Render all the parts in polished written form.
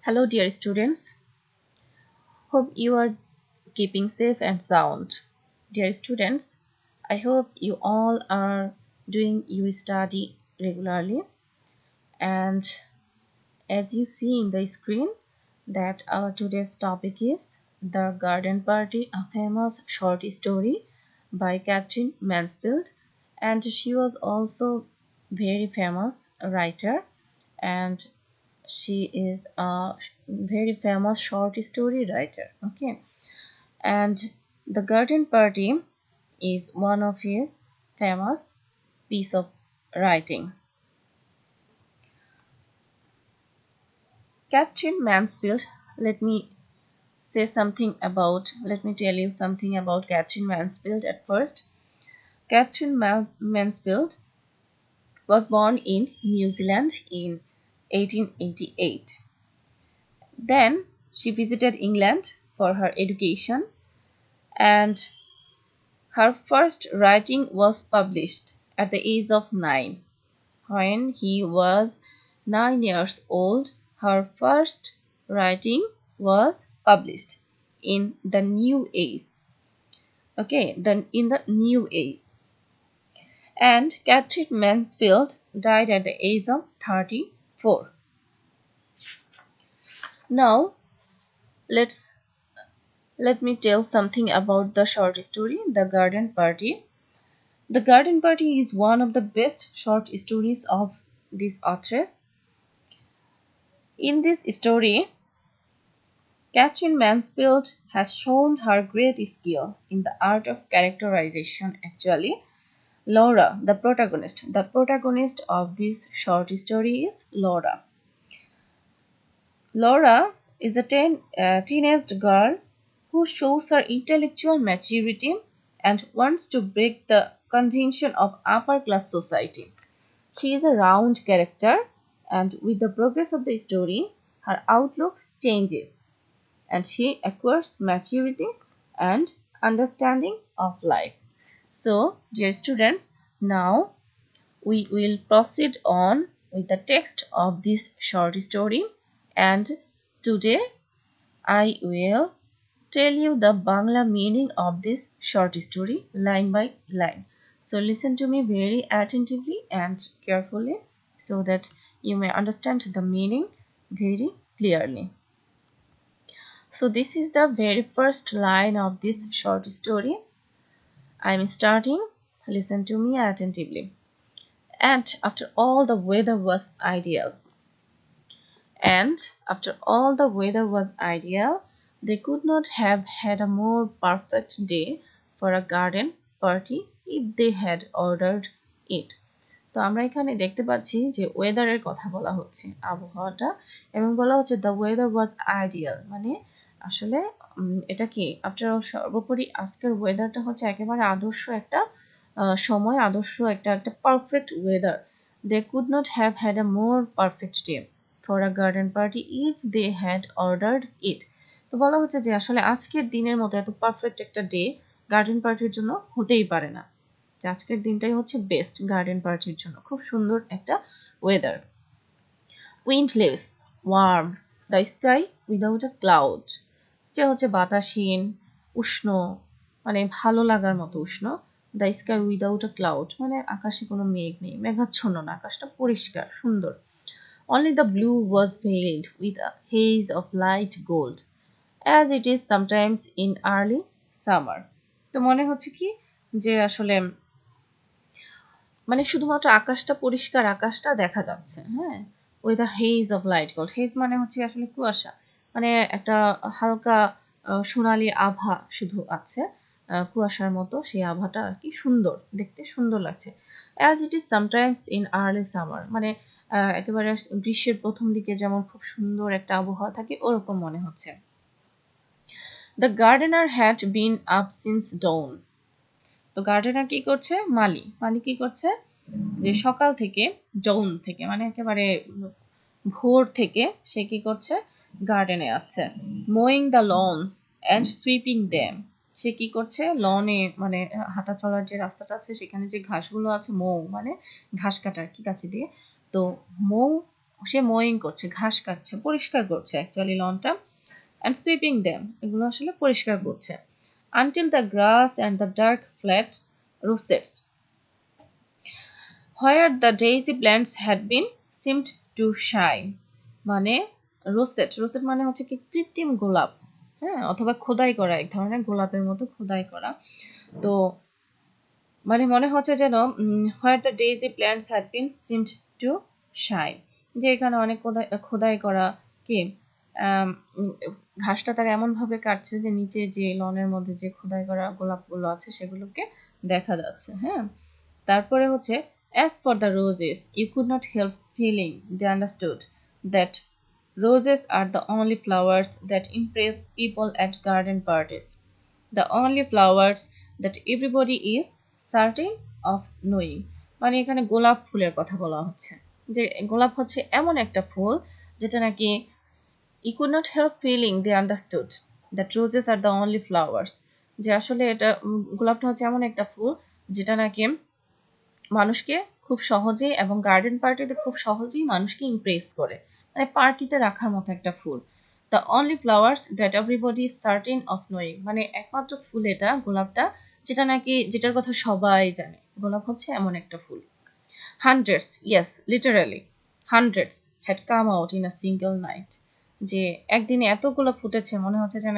Hello, dear students. Hope you are keeping safe and sound. Dear students, I hope you all are doing your study regularly. And as you see in the screen, that our today's topic is The Garden Party, a famous short story by Katherine Mansfield. And she was also very famous writer, and she is a very famous short story writer. Okay, and The Garden Party is one of his famous piece of writing. Katherine Mansfield, let me let me tell you something about Katherine Mansfield at first. Katherine Mansfield was born in New Zealand in 1888. Then she visited England for her education, and her first writing was published at the age of 9. When he was 9 years old, her first writing was published in the New Age. Okay, then in the New Age. And Katherine Mansfield died at the age of 34. Now, let me tell something about the short story, The Garden Party. The Garden Party is one of the best short stories of this authoress. In this story, Katherine Mansfield has shown her great skill in the art of characterization. Actually, Laura, the protagonist of this short story is Laura. Laura is a teenage girl who shows her intellectual maturity and wants to break the convention of upper class society. She is a round character, and with the progress of the story, her outlook changes and she acquires maturity and understanding of life. So, dear students, now we will proceed on with the text of this short story, and today I will tell you the Bangla meaning of this short story line by line. So listen to me very attentively and carefully so that you may understand the meaning very clearly. So this is the very first line of this short story. I am starting. Listen to me attentively. And after all the weather was ideal. And after all the weather was ideal, they could not have had a more perfect day for a garden party if they had ordered it. তো আমরা এখানে দেখতে পাচ্ছি যে ওয়েদারের কথা বলা হচ্ছে, আবহাওয়াটা, এবং বলা হচ্ছে দ্য ওয়েদার ওয়াজ আইডিয়াল, মানে আসলে এটা কি আফটার সর্বোপরি আজকের ওয়েদারটা হচ্ছে একেবারে আদর্শ একটা সময়, আদর্শ একটা perfect weather. They could not have had a more perfect day for a garden party if they had ordered it. তো বলা হচ্ছে যে আসলে আজকের দিনের মতো এত পারফেক্ট একটা ডে গার্ডেন পার্টির জন্য হতেই পারে না। আজকের দিনটাই হচ্ছে বেস্ট গার্ডেন পার্টির জন্য, খুব সুন্দর একটা weather. Windless, warm, the sky without a cloud, যে হচ্ছে বাতাসহীন, উষ্ণ, মানে ভালো লাগার মতো উষ্ণ। The sky without a cloud মানে আকাশে কোনো মেঘ নেই, মেঘাচ্ছন্ন না, আকাশটা পরিষ্কার সুন্দর। Only the blue was veiled with a haze of light gold, as it is sometimes in early summer. তো মনে হচ্ছে কি যে আসলে মানে শুধুমাত্র আকাশটা পরিষ্কার, আকাশটা দেখা যাচ্ছে, হ্যাঁ, with a hedge of light gold. Hedge মানে হচ্ছে আসলে কুয়াশা, মানে একটা হালকা সোনালি আভা শুধু আছে, কুয়াশার মতো সেই আভাটা আর কি, সুন্দর দেখতে, সুন্দর লাগছে। As it is sometimes in early summer, মানে একেবারে গ্রীষ্মের প্রথম দিকে যেমন খুব সুন্দর একটা আবহাওয়া থাকে ওরকম মনে হচ্ছে। The gardener had been up since dawn. তো গার্ডেনার কি করছে? মালি কি করছে? যে সকাল থেকে, ডন থেকে মানে একেবারে ভোর থেকে সে কি করছে? গার্ডেনে আছে। মোয়িং দ্য লনস অ্যান্ড সুইপিং দেম, সে কি করছে? লনে মানে হাঁটা চলার যে রাস্তাটা আছে সেখানে যে ঘাসগুলো আছে, মৌ মানে ঘাস কাটার কি কাছে দিয়ে, তো মৌ সে মোয়িং করছে, ঘাস কাটছে, পরিষ্কার করছে অ্যাকচুয়ালি লনটা, অ্যান্ড সুইপিং দেম, এগুলো আসলে পরিষ্কার করছে, until the grass and the dark flat rosettes where the daisy plants had been seemed to shine. মানে রোসেট, রোসেট মানে হচ্ছে কি কৃত্রিম গোলাপ, হ্যাঁ, অথবা খোদাই করা, এক ধরনের গোলাপের মতো খোদাই করা। তো মানে মনে হচ্ছে যেন হোয়ার the daisy plants had been seemed to shine, যে এখানে অনেক খোদাই করা কি ঘাসটা তারা এমনভাবে কাটছে যে নিচে যে লনের মধ্যে যে খোদাই করা গোলাপগুলো আছে সেগুলোকে দেখা যাচ্ছে। হ্যাঁ, তারপরে হচ্ছে as for the roses you could not help feeling they understood that roses are the only flowers that impress people at garden parties, the only flowers that everybody is certain of knowing। মানে এখানে গোলাপ ফুলের কথা বলা হচ্ছে, যে গোলাপ হচ্ছে এমন একটা ফুল যেটা নাকি you could not help feeling they understood that roses are the only flowers, যে আসলে এটা গোলাপটা হচ্ছে এমন একটা ফুল যেটা নাকি মানুষকে খুব সহজেই এবং গার্ডেন পার্টিতে খুব সহজেই মানুষকে ইমপ্রেস করে, মানে পার্টিতে রাখার মতো একটা ফুল। The only flowers that everybody is certain of knowing, মানে একমাত্র ফুল এটা গোলাপটা যেটা নাকি যেটার কথা সবাই জানে, গোলাপ হচ্ছে এমন একটা ফুল। Hundreds, yes literally hundreds had come out in a single night, যে একদিনে এত গোলাপ ফুটেছে মনে হচ্ছে যেন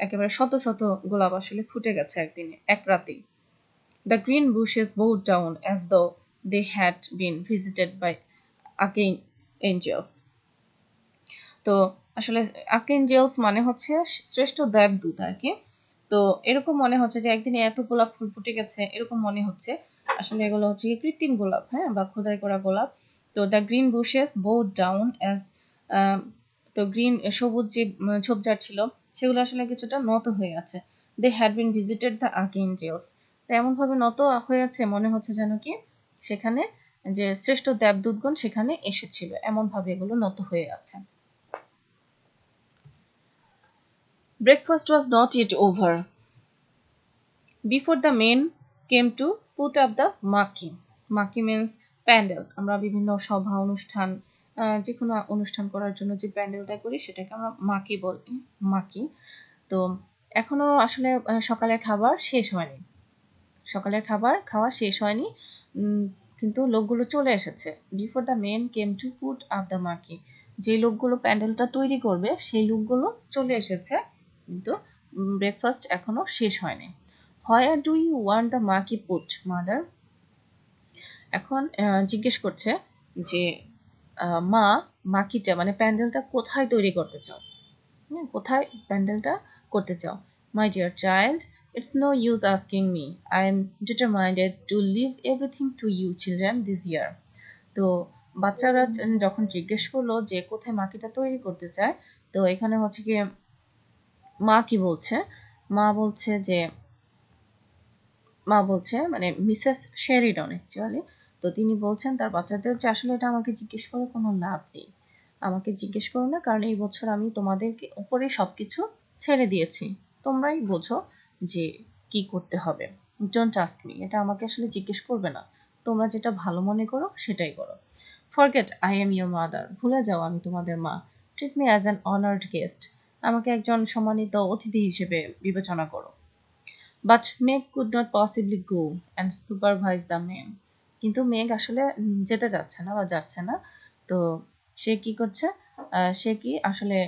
একেবারে শত শত গোলাপ আসলে ফুটে গেছে একদিনে, এক রাতেই। The green bushes bowed down as though they had been visited by archangels. তো আসলে আর্কেঞ্জেলস মানে হচ্ছে শ্রেষ্ঠ দেবদূত আর কি। তো এরকম মনে হচ্ছে যে একদিনে এত গোলাপ ফুল ফুটে গেছে, এরকম মনে হচ্ছে। আসলে এগুলো হচ্ছে কি কৃত্রিম গোলাপ, হ্যাঁ, বা খোদাই করা গোলাপ। তো the green bushes bowed down as, তো গ্রিন সবুজ যে ঝোপঝাড় ছিল সেগুলো আসলে কিছুটা নত হয়ে আছে। They had been visited the archangels, এমনভাবে নত হয়ে আছে মনে হচ্ছে যেন কি সেখানে যে শ্রেষ্ঠ দেবদূতগণ সেখানে এসেছিল, এমনভাবে এগুলো নত হয়ে আছে। Breakfast was not yet over before the men came to put up the maki. Maki means pandal. আমরা বিভিন্ন সভা অনুষ্ঠান, যে কোনো অনুষ্ঠান করার জন্য যে প্যান্ডেলটা করি সেটাকে আমরা মাকি বলি, মাকি। তো এখনো আসলে সকালের খাবার শেষ হয়নি, সকালের খাবার খাওয়া শেষ হয়নি, কিন্তু লোকগুলো চলে এসেছে। Before the men came to put up the marquee, যে লোকগুলো প্যান্ডেলটা তৈরি করবে সেই লোকগুলো চলে এসেছে, কিন্তু ব্রেকফাস্ট এখনো শেষ হয়নি। Where do you want the marquee put mother, এখন জিজ্ঞেস করছে যে মা মাকিটা মানে প্যান্ডেলটা কোথায় তৈরি করতে চাও, কোথায় প্যান্ডেলটা করতে চাও। My dear child, it's no use asking me. I am determined to leave everything to you children this year. তো বাচ্চারা যখন জিজ্ঞেস করলো যে কোথায় মাকিটা তৈরি করতে চায়, তো এখানে হচ্ছে কি মা কি বলছে, মা বলছে যে মানে মিসেস শেরিডন অ্যাকচুয়ালি। তো তিনি বলছেন তার বাচ্চাদের যে আসলে এটা আমাকে জিজ্ঞেস করে কোনো লাভ নেই, আমাকে জিজ্ঞেস করো না, কারণ এই বছর আমি তোমাদেরকে উপরে সবকিছু ছেড়ে দিয়েছি, তোমরাই বোঝো যে কি করতে হবে। ডোন্ট আস্ক মি, এটা আমাকে আসলে জিজ্ঞেস করবে না, তোমরা যেটা ভালো মনে করো সেটাই করো। Forget I am your mother, ভুলে যাও আমি তোমাদের মা। Treat me as an honoured guest, আমাকে একজন সম্মানিত অতিথি হিসেবে বিবেচনা করো। But Meg could not possibly go and supervise the men, কিন্তু মেঘ আসলে যেতে যাচ্ছে না বা যাচ্ছে না। তো সে কি করছে, সে কি আসলে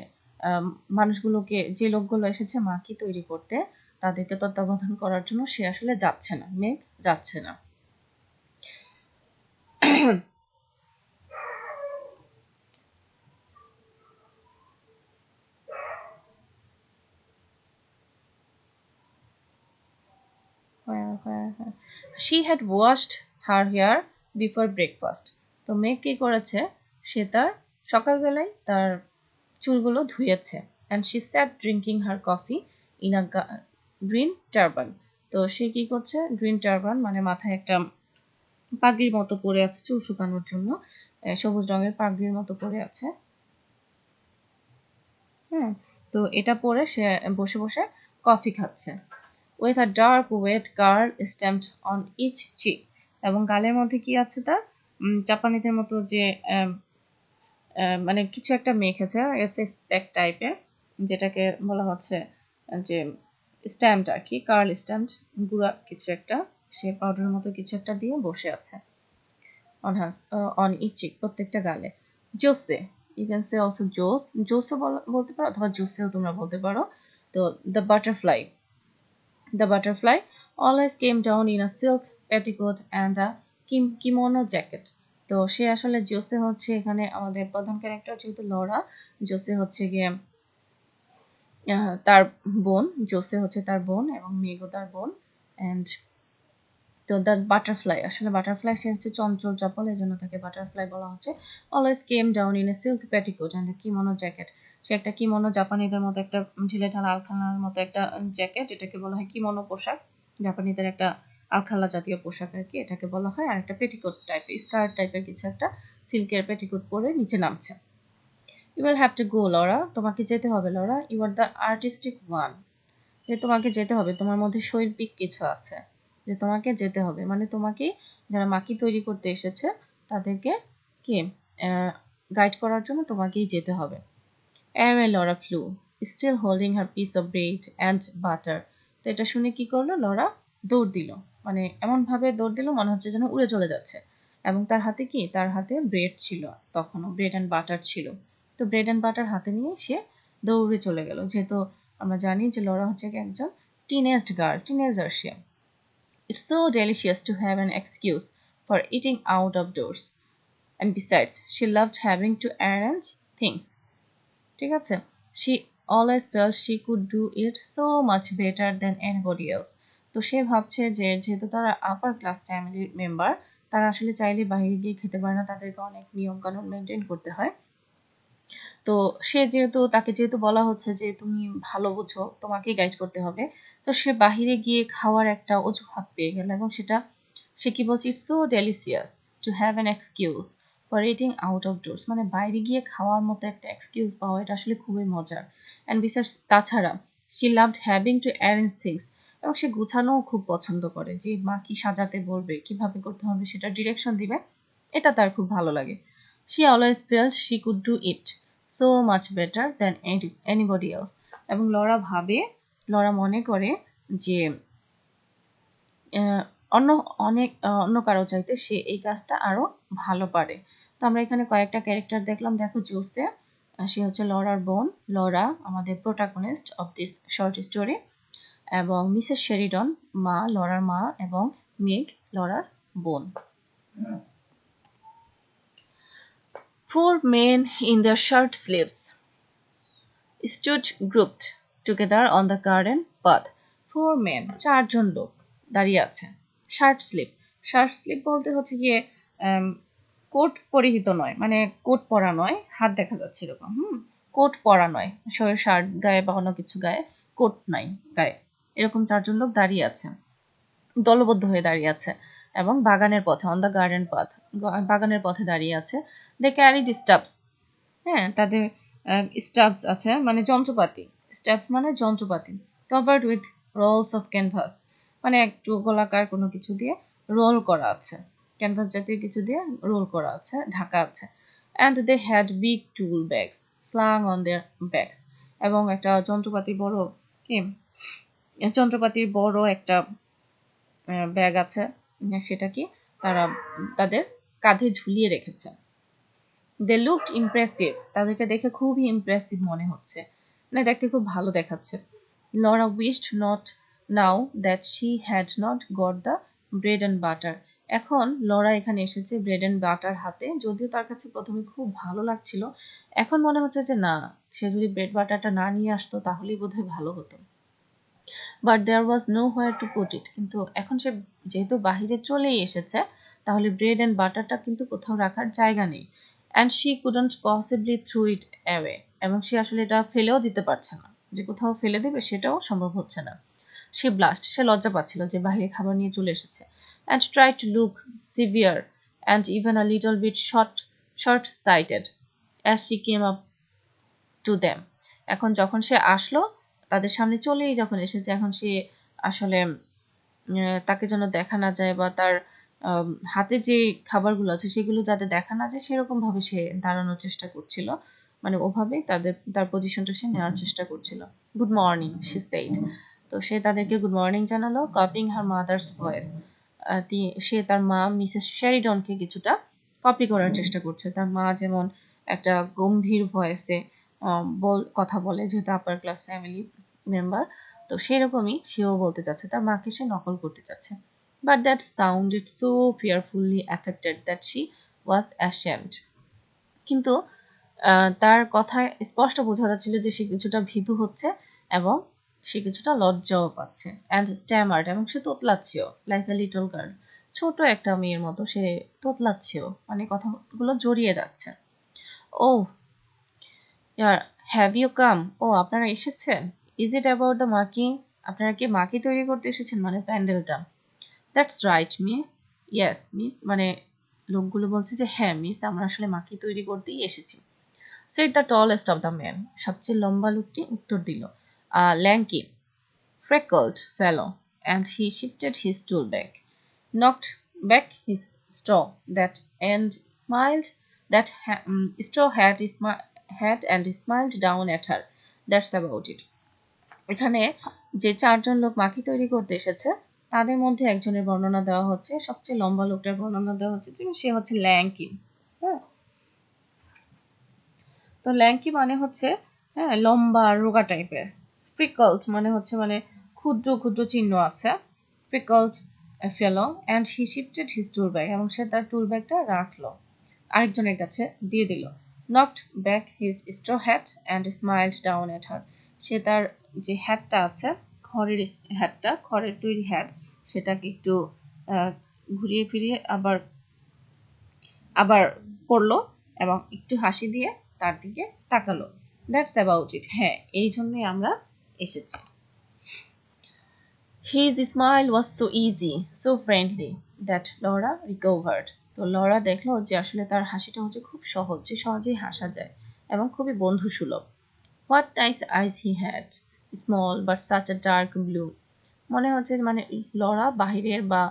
মানুষগুলোকে, যে লোকগুলো এসেছে মাকি তৈরি করতে তাদেরকে তত্ত্বাবধান করার জন্য সে আসলে যাচ্ছে না, মেঘ যাচ্ছে না। She had washed her hair before breakfast. তো মেঘ কি করেছে, সে তার সকালবেলায় তার চুলগুলো ধুয়েছে। and she sat drinking her coffee in a green turban. তো সে কি করছে, গ্রিন টারবান মানে মাথায় একটা পাগড়ির মতো পরে আছে চুল শুকানোর জন্য, সবুজ রঙের পাগড়ির মতো পরে আছে। হ্যাঁ, তো এটা পরে সে বসে বসে কফি খাচ্ছে। with a dark wet curl stamped on each cheek, এবং গালের মধ্যে কি আছে তার চাপানিদের মতো যে মানে কিছু একটা মেখেছে ফেস প্যাক টাইপের, যেটাকে বলা হচ্ছে যে স্ট্যাম্প আর কি, কার্ল স্ট্যাম্প গুঁড়া কিছু একটা, সে পাউডারের মতো কিছু একটা দিয়ে বসে আছে অন ইচ চিক, প্রত্যেকটা গালে। জোসে, ইউ ক্যান সে অলসো জোসও বলতে পারো অথবা জোসেও তোমরা বলতে পারো। তো the butterfly always came down in a silk petticoat and a kimono jacket. তো সে আসলে জোসে হচ্ছে এখানে আমাদের প্রধান ক্যারেক্টার, যেহেতু লরা, জোসে হচ্ছে গিয়ে তার বোন, জোসে হচ্ছে তার বোন এবং মেগো তার বোন। অ্যান্ড তো দ্য বাটারফ্লাই, আসলে বাটারফ্লাই সে হচ্ছে চঞ্চল চপল, এই জন্য তাকে বাটারফ্লাই বলা হচ্ছে। Always came down in a silk petticoat and a kimono jacket. সে একটা কিমোনো, জাপানিদের মতো একটা ঢিলেঢালা আলখাল্লার মতো একটা জ্যাকেট, এটাকে বলা হয় কিমোনো পোশাক, জাপানিদের একটা আলখাল্লা জাতীয় পোশাক আর কি, এটাকে বলা হয়। আর একটা পেটিকোট টাইপের, স্কার্ট টাইপের কিছু একটা সিল্কের পেটিকোট পরে নিচে নামছে। You will have to go Laura, তোমাকে যেতে হবে Laura, you are the artistic one, যে তোমাকে যেতে হবে, তোমার মধ্যে শৈল্পিক কিছু আছে, যে তোমাকে যেতে হবে, মানে তোমাকে যারা মাকি তৈরি করতে এসেছে তাদেরকে কে গাইড করার জন্য তোমাকেই যেতে হবে। Away Laura flew, still holding her piece of bread and butter. তো এটা শুনে কি করলো, লরা দৌড় দিল, মানে এমনভাবে দৌড় দিল মনে হচ্ছে যেন উড়ে চলে যাচ্ছে। এবং তার হাতে কি, তার হাতে ব্রেড ছিল, তখনও ব্রেড অ্যান্ড বাটার ছিল। তো ব্রেড অ্যান্ড বাটার হাতে নিয়ে সে দৌড়ে চলে গেল, যেহেতু আমরা জানি যে লরা হচ্ছে একজন teenager say. It's so delicious to have an excuse for eating out of doors. And besides, she loved having to arrange things. ঠিক আছে, she always felt she could do it so much better than anybody else. তো সে ভাবছে যে যেহেতু তারা upper class family member, তারা আসলে চাইলে বাইরে গিয়ে খেতে পারে না, তাদেরকে অনেক নিয়ম কানুন মেনটেন করতে হয়। তো সে যেহেতু, তাকে যেহেতু বলা হচ্ছে যে তুমি ভালো বোঝো, তোমাকেই গাইড করতে হবে, তো সে বাহিরে গিয়ে খাওয়ার একটা অজুহাত পেয়ে গেল, এবং সেটা সে কি বলছে, it's so delicious to have an excuse for eating out of doors, মানে বাইরে গিয়ে খাওয়ার মতো একটা এক্সকিউজ পাওয়া, এটা আসলে খুবই মজার। অ্যান্ড বিসাইডস, তাছাড়া she loved having to arrange things, এবং সে গুছানোও খুব পছন্দ করে, যে মা কি সাজাতে বলবে, কিভাবে করতে হবে সেটা ডিরেকশন দিবে, এটা তার খুব ভালো লাগে। She always felt she could do it so much better than anybody else. এবং লরা মনে করে যে অন্য অন্য কারো চাইতে সে এই কাজটা আরো ভালো পারে। তো আমরা এখানে কয়েকটা ক্যারেক্টার দেখলাম, দেখো জোসে, সে হচ্ছে লরার বোন, লরা আমাদের protagonist of this short story, এবং মিসেস শেরিডন, লরার মা, এবং মেগ, লরার বোন। Four men in their shirt sleeves stood grouped together on the garden path. Four men, চারজন লোক দাঁড়িয়ে আছে। শার্ট স্লিপ বলতে হচ্ছে গিয়ে কোট পরিহিত নয়, মানে কোট পরা নয়, হাত দেখা যাচ্ছে এরকম, কোট পরা নয়, শরীর শার্ট গায়ে বা অন্য কিছু গায়ে, কোট নাই গায়ে, এরকম চারজন লোক দাঁড়িয়ে আছে, দলবদ্ধ হয়ে দাঁড়িয়ে আছে, এবং বাগানের পথে, অন দ্য গার্ডেন পাথ, বাগানের পথে দাঁড়িয়ে আছে। দে ক্যারিড স্টাফস, হ্যাঁ তাদের স্টাফস আছে মানে যন্ত্রপাতি, স্টাফস মানে যন্ত্রপাতি, covered with rolls of canvas, মানে একটু গোলাকার কোনো কিছু দিয়ে রোল করা আছে, ক্যানভাস জাতীয় কিছু দিয়ে রোল করা আছে, ঢাকা আছে। And they had big tool bags slung on their bags, এবং একটা যন্ত্রপাতির বড় একটা ব্যাগ আছে, সেটা কি তারা তাদের কাঁধে ঝুলিয়ে রেখেছে। দে লুকড ইমপ্রেসিভ, তাদেরকে দেখে খুবই ইমপ্রেসিভ মনে হচ্ছে, মানে দেখতে খুব ভালো দেখাচ্ছে। Laura wished not now that she had not got the bread and butter. এখন লরা এখানে এসেছে ব্রেড অ্যান্ড বাটার হাতে, যদিও তার কাছে প্রথমে খুব ভালো লাগছিল, এখন মনে হচ্ছে যে না, সে যদি ব্রেড বাটারটা না নিয়ে আসতো তাহলেই বোধহয় ভালো হতো। But there was nowhere to put it, কিন্তু এখন সে যেহেতু বাহিরে চলেই এসেছে, তাহলে ব্রেড অ্যান্ড বাটারটা কিন্তু কোথাও রাখার জায়গা নেই। And she couldn't possibly through it away, এবং সে আসলে এটা ফেলেও দিতে পারছে না, যে কোথাও ফেলে দেবে সেটাও সম্ভব হচ্ছে না। সে লজ্জা পাচ্ছিল যে বাইরে খাবার নিয়ে চলে এসেছে। And try to look severe and even a little bit short sighted as she came up to them. এখন যখন সে আসলো তাদের সামনে চলেই যখন এসেছে, এখন সে আসলে তাকে যেন দেখা না যায় বা তার হাতে যে খাবারগুলো আছে সেগুলো যাতে দেখা না যায় সেরকম ভাবে সে দাঁড়ানোর চেষ্টা করছিল, মানে ওভাবেই তার পজিশনটা সে নেওয়ার চেষ্টা করছিল। Good morning she said. তো সে তাদেরকে গুড মর্নিং জানালো, কপিং হার মাদার্স ভয়েস। সে তার মা মিসেস শেরিডনকে কিছুটা কপি করার চেষ্টা করছে। তার মা যেমন একটা গম্ভীর ভয়েসে কথা বলে, যেহেতু আপার ক্লাস ফ্যামিলি মেম্বার, তো সেরকমই সেও বলতে চাচ্ছে, তার মাকে সে নকল করতে চাচ্ছে। But that sounded so fearfully affected that she was ashamed. কিন্তু তার কথায় স্পষ্ট বোঝা যাচ্ছিল যে সে কিছুটা ভীতু হচ্ছে এবং সে কিছুটা লজ্জাও পাচ্ছে। অ্যান্ড স্ট্যামার্ড, এবং সে তোতলাচ্ছেও, লাইক আ লিটল গার্ল, ছোট একটা মেয়ের মতো সে তোতলাচ্ছেও, মানে কথাগুলো জড়িয়ে যাচ্ছে। ও ইয়ার, হ্যাভ ইউ কাম? ও আপনারা এসেছেন? Is it about the marquee? আপনারা কি মাকি তৈরি করতে এসেছেন, মানে প্যান্ডেলটা? That's right miss. Yes miss, মানে লোকগুলো বলছে যে হ্যাঁ মিস, আমরা আসলে মাকি তৈরি করতেই এসেছি। Said the tallest of the man, সবচেয়ে লম্বা লোকটি উত্তর দিল। ল্যাঙ্কি freckled fellow, and he shifted his tool back, knocked back his straw that and smiled that straw hat and smiled down at her. That's about it. এখানে যে চারজন লোক মাখি তৈরি করতে এসেছে তাদের মধ্যে একজনের বর্ণনা দেওয়া হচ্ছে, সবচেয়ে লম্বা লোকটার বর্ণনা দেওয়া হচ্ছে যে সে হচ্ছে ল্যাঙ্কি। হ্যাঁ, তো ল্যাঙ্কি মানে হচ্ছে হ্যাঁ লম্বা রোগা টাইপের। ফ্রিকলড মানে হচ্ছে মানে ক্ষুদ্র ক্ষুদ্র চিহ্ন আছে। Freckled fellow and he shifted his tool bag, এবং সে তার টুল ব্যাগটা রাখলো, আরেকজনের কাছে দিয়ে দিল। Knocked back his straw hat and smiled down at her, সে তার যে হ্যাটটা আছে, খড়ের হ্যাটটা, খড়ের তৈরি হ্যাট, সেটাকে একটু ঘুরিয়ে ফিরিয়ে আবার আবার পড়লো এবং একটু হাসি দিয়ে তার দিকে তাকালো। দ্যাটস অ্যাবাউট ইট, হ্যাঁ এই জন্যই আমরা এসেছি। His smile was so easy, so friendly that Laura recovered. তো লরা দেখলো যে আসলে তার হাসিটা হচ্ছে খুব সহজ, যে সহজেই হাসা যায় এবং খুবই বন্ধুসুলভ। What nice eyes he had, small but such a dark blue. মনে হচ্ছে মানে লরা বাহিরের বা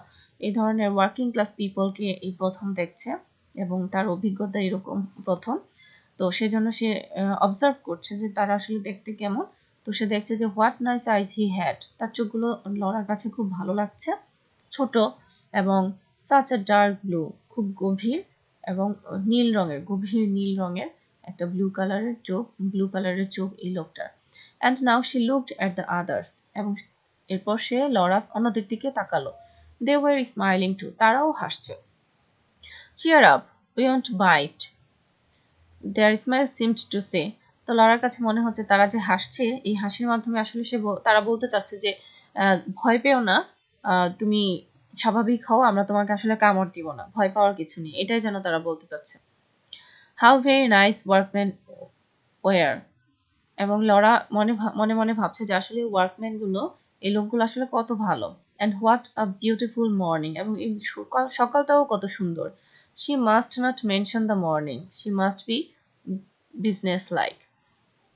এই ধরনের ওয়ার্কিং ক্লাস পিপলকে এই প্রথম দেখছে এবং তার অভিজ্ঞতা এরকম প্রথম, তো সেজন্য সে অবজার্ভ করছে যে তারা আসলে দেখতে কেমন। তো সে দেখছে যে what nice eyes he had, তার চোখগুলো লরার কাছে খুব ভালো লাগছে, ছোট এবং সাচ আ ডার্ক ব্লু, খুব গভীর এবং নীল রঙের, গভীর নীল রঙের একটা ব্লু কালারের চোখ এই লোকটার। And now she looked at the others, এবং এরপর সে লরা অন্যদের দিকে তাকালো। দে ওয়ার স্মাইলিং টু, তারাও হাসছে। Cheer up, we won't bite, their smile seemed to say. তো লরার কাছে মনে হচ্ছে তারা যে হাসছে, এই হাসির মাধ্যমে আসলে তারা বলতে চাচ্ছে যে ভয় পেও না, তুমি স্বাভাবিক হও, আমরা তোমাকে আসলে কামড় দিব না, ভয় পাওয়ার কিছু নেই, এটাই যেন তারা বলতে চাচ্ছে। How very nice workmen were, এবং লরা মনে মনে ভাবছে যে আসলে ওয়ার্কম্যানগুলো, এই লোকগুলো আসলে কত ভালো। And what a beautiful morning, এবং এই সকালটাও কত সুন্দর। She must not mention the morning, she must be business like.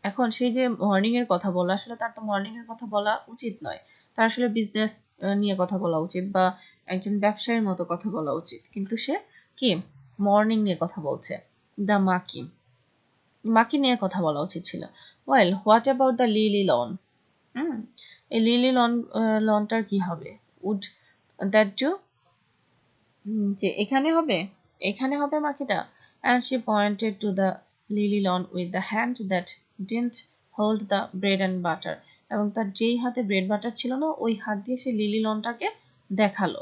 এখন সেই যে মর্নিং এর কথা বলা, আসলে তার তো মর্নিং এর কথা বলা উচিত নয়, তার আসলে বিজনেস নিয়ে কথা বলা উচিত বা একজন ব্যবসায়ীর মতো কথা বলা উচিত, কিন্তু সে কি মর্নিং নিয়ে কথা বলছে। দ্য মাকি, মাকি নিয়ে কথা বলা উচিত ছিল। Well what about the lily lawn? এই লিলি লনটার কি হবে? উড দ্যাট ডু, যে এখানে হবে মাকিটা। And she pointed to the lily lawn with the hand that didn't hold the bread and butter, এবং তার যেই হাতে ব্রেড বাটার ছিল না ওই হাত দিয়ে সে লিলি লনটাকে দেখালো।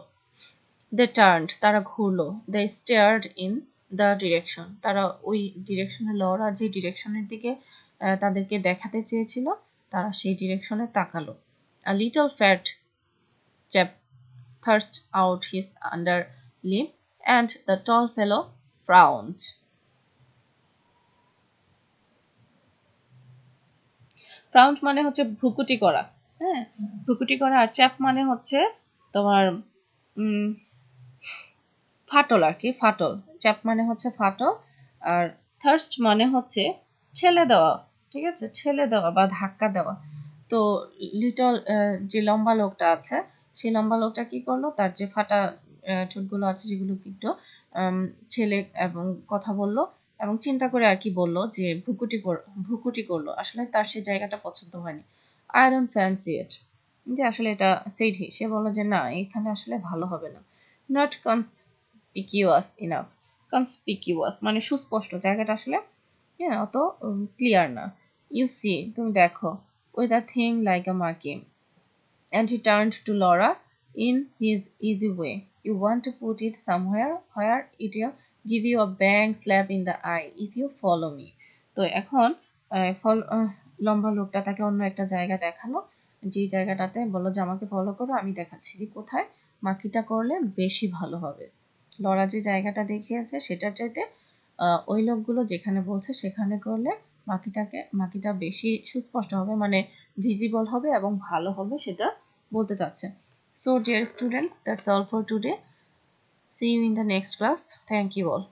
দে টার্নড, তারা ঘুরলো। দে স্টেয়ার্ড ইন দ্য ডিরেকশন, তারা ওই ডিরেকশনে, লরা যে ডিরেকশনের দিকে তাদেরকে দেখাতে চেয়েছিল, তারা সেই ডিরেকশনে তাকালো। A little fat chap thrust out his underlip, and the tall fellow frowned. ফ্রাউন্ড মানে হচ্ছে ভ্রুকুটি করা, হ্যাঁ ভ্রুকুটি করা, আর চ্যাপ মানে হচ্ছে তোমার ফাটল আর কি, ফাটল। চ্যাপ মানে হচ্ছে ফাটল, আর থার্স্ট মানে হচ্ছে ছেলে দেওয়া, ঠিক আছে, ছেলে দেওয়া বা ধাক্কা দেওয়া। তো লিটল যে লম্বা লোকটা আছে, সেই লম্বা লোকটা কি করলো, তার যে ফাটা ঠোঁটগুলো আছে যেগুলো একটু ছেলে এবং কথা বললো এবং চিন্তা করে আর কি বললো যে ভ্রুকুটি করলো, আসলে তার সেই জায়গাটা পছন্দ হয়নি। আই ডোন্ট ফ্যান্সি ইট, যে আসলে এটা সেইড হি, সে বললো যে না এখানে আসলে ভালো হবে না। নট কনসপিকিউয়াস ইনাফ, কনসপিকিউয়াস মানে সুস্পষ্ট, জায়গাটা আসলে হ্যাঁ অত ক্লিয়ার না। ইউ সি, তুমি দেখো, with a thing like a marquee, and he turned to Laura in his easy way. You want to put it somewhere where it'll give you a bang slap in the eye if you follow me. তো এখন লম্বা লোকটা তাকে অন্য একটা জায়গা দেখালো, যে জায়গাটাতে বললো যে আমাকে ফলো করো, আমি দেখাচ্ছি যে কোথায় মাকিটা করলে বেশি ভালো হবে। লরা যে জায়গাটা দেখিয়েছে সেটার চাইতে ওই লোকগুলো যেখানে বলছে সেখানে করলে মাকিটা বেশি সুস্পষ্ট হবে, মানে ভিজিবল হবে এবং ভালো হবে, সেটা বলতে চাচ্ছে। So dear students, that's all for today. See you in the next class. Thank you all.